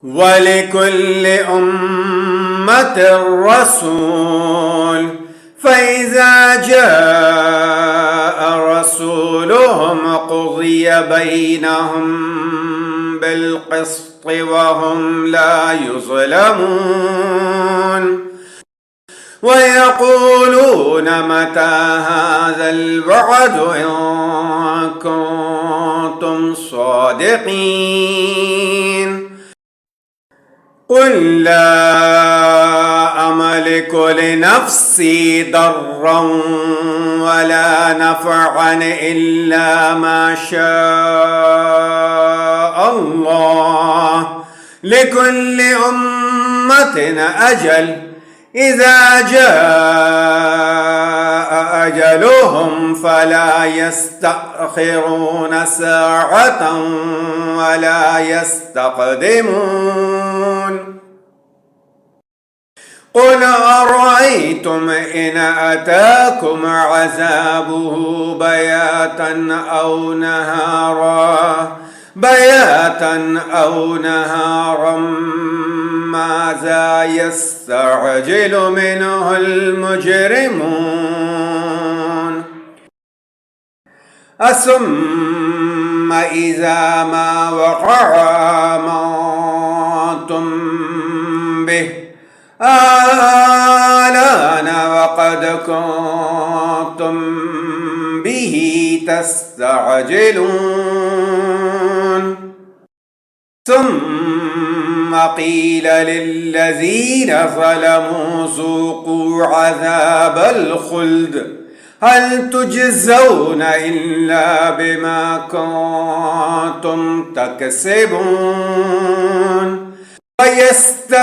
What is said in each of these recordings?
ولكل أمة رسول، فإذا جاء رسولهم قضي بينهم بالقسط وهم لا يظلمون. ويقولون متى هذا الوعد إن كنتم صادقين. قل لا أملك لنفسي ضرا ولا نفعا إلا ما شاء الله، لكل أمة أجل، إذا جاء أجلهم فلا يستأخرون ساعة ولا يستقدمون. قل أرأيتم إن أتاكم عذابه بياتا أو نهارا ماذا يستعجل منه المجرمون؟ أثم إذا ما وقع آمنتم به آلان وقد كنتم به تستعجلون. ثم قيل للذين ظلموا ذوقوا عذاب الخلد هل تجزون إلا بما كنتم تكسبون. ويستنبئونك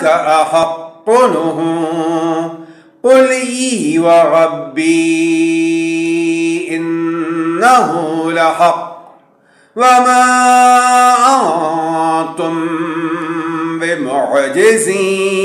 أحق هو، قل إي وربي إنه لحق وما أنتم بمعجزين.